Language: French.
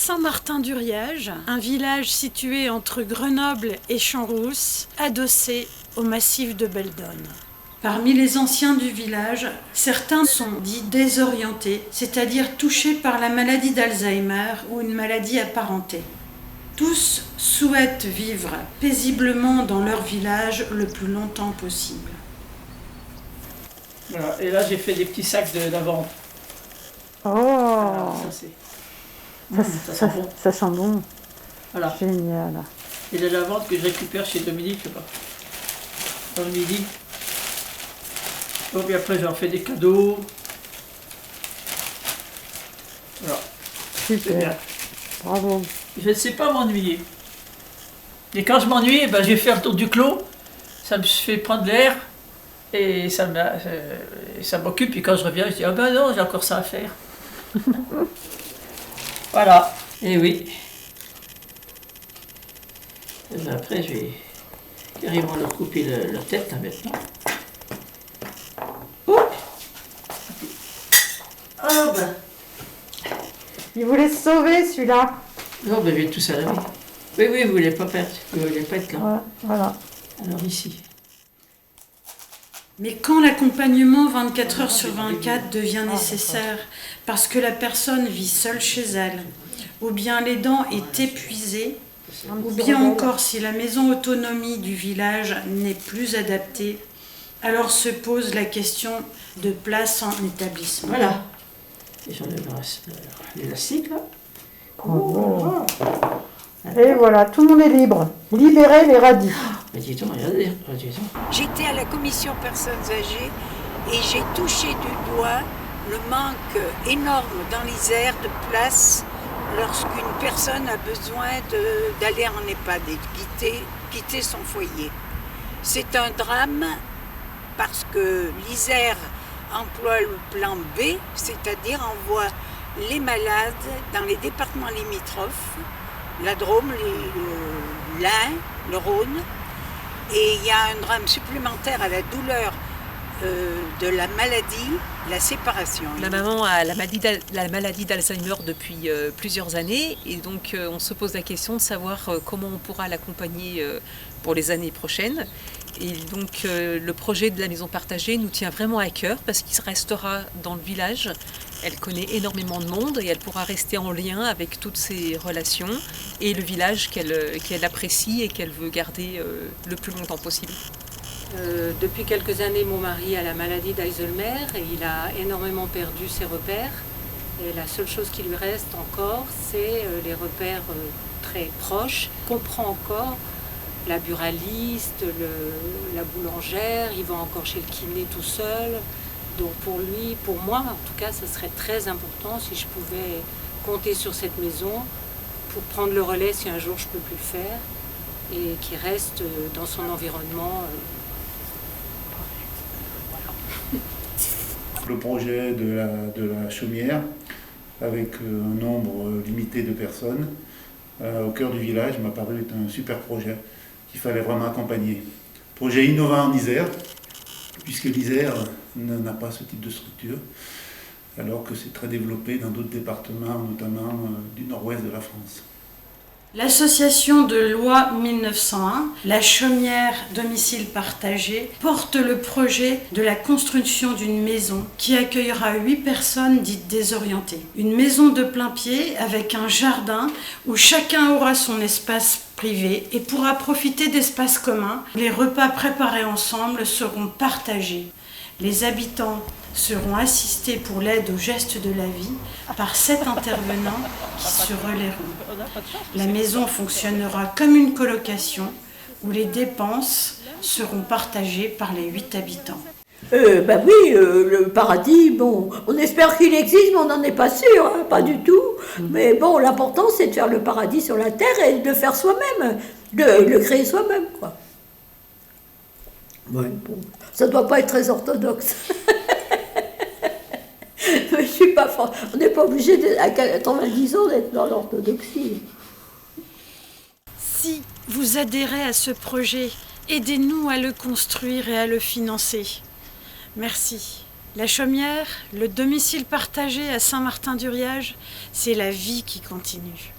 Saint-Martin-d'Uriage, un village situé entre Grenoble et Champs-Rousse, adossé au massif de Beldonne. Parmi les anciens du village, certains sont dits désorientés, c'est-à-dire touchés par la maladie d'Alzheimer ou une maladie apparentée. Tous souhaitent vivre paisiblement dans leur village le plus longtemps possible. Voilà, et là j'ai fait des petits sacs de lavande. Oh, Voilà, ça sent bon. Voilà. Génial. Et la lavande que je récupère chez Dominique là-bas, dans le midi. Donc et après j'en fais des cadeaux. Voilà. C'est bien. Super. Bravo. Je ne sais pas m'ennuyer. Et quand je m'ennuie, ben, je vais faire le tour du clos. Ça me fait prendre l'air. Et ça m'occupe. Et quand je reviens, je dis, ah ben non, j'ai encore ça à faire. Voilà. Et oui. Et ben après, je vais carrément leur couper la tête là, maintenant. Oups. Ah ben. Il voulait se sauver celui-là. Non, ben je vais tout ça laver. Oui, oui, vous voulez pas perdre. Vous voulez pas être là. Ouais, voilà. Alors ici. Mais quand l'accompagnement 24 heures sur 24 devient nécessaire parce que la personne vit seule chez elle, ou bien l'aidant est épuisé, ou bien encore si la maison autonomie du village n'est plus adaptée, alors se pose la question de place en établissement. Voilà. Et j'enlève l'élastique là. Bravo. Et voilà, tout le monde est libre. Libérez les radis. Mais dis donc, regardez, dis donc. J'étais à la commission personnes âgées et j'ai touché du doigt le manque énorme dans l'Isère de place lorsqu'une personne a besoin d'aller en EHPAD et de quitter son foyer. C'est un drame parce que l'Isère emploie le plan B, c'est-à-dire envoie les malades dans les départements limitrophes, la Drôme, l'Ain, le Rhône, et il y a un drame supplémentaire à la douleur de la maladie, la séparation. Ma maman a la maladie d'Alzheimer depuis plusieurs années et donc on se pose la question de savoir comment on pourra l'accompagner pour les années prochaines. Et donc le projet de la maison partagée nous tient vraiment à cœur parce qu'il restera dans le village. Elle connaît énormément de monde et elle pourra rester en lien avec toutes ses relations et le village qu'elle apprécie et qu'elle veut garder le plus longtemps possible. Depuis quelques années, mon mari a la maladie d'Alzheimer et il a énormément perdu ses repères. Et la seule chose qui lui reste encore, c'est les repères très proches. Il comprend encore la buraliste, la boulangère, il va encore chez le kiné tout seul. Donc pour lui, pour moi en tout cas, ce serait très important si je pouvais compter sur cette maison pour prendre le relais si un jour je ne peux plus le faire et qu'il reste dans son environnement. Le projet de la chaumière, avec un nombre limité de personnes, au cœur du village, m'a paru être un super projet qu'il fallait vraiment accompagner. Projet innovant en Isère, puisque l'Isère n'a pas ce type de structure, alors que c'est très développé dans d'autres départements, notamment du nord-ouest de la France. L'association de loi 1901, la chaumière domicile partagé, porte le projet de la construction d'une maison qui accueillera 8 personnes dites désorientées. Une maison de plein pied avec un jardin où chacun aura son espace privé et pourra profiter d'espaces communs. Les repas préparés ensemble seront partagés. Les habitants seront assistés pour l'aide aux gestes de la vie par 7 intervenants qui se relayeront. La maison fonctionnera comme une colocation où les dépenses seront partagées par les 8 habitants. Ben oui, le paradis, bon, on espère qu'il existe, mais on n'en est pas sûr, hein, pas du tout. Mais bon, l'important, c'est de faire le paradis sur la terre et de le faire soi-même, de le créer soi-même, quoi. Ouais, bon, ça ne doit pas être très orthodoxe. Mais je suis pas forte. On n'est pas obligé, à 90 ans, d'être dans l'orthodoxie. Si vous adhérez à ce projet, aidez-nous à le construire et à le financer. Merci. La Chaumière, le domicile partagé à Saint-Martin-du-Riage, c'est la vie qui continue.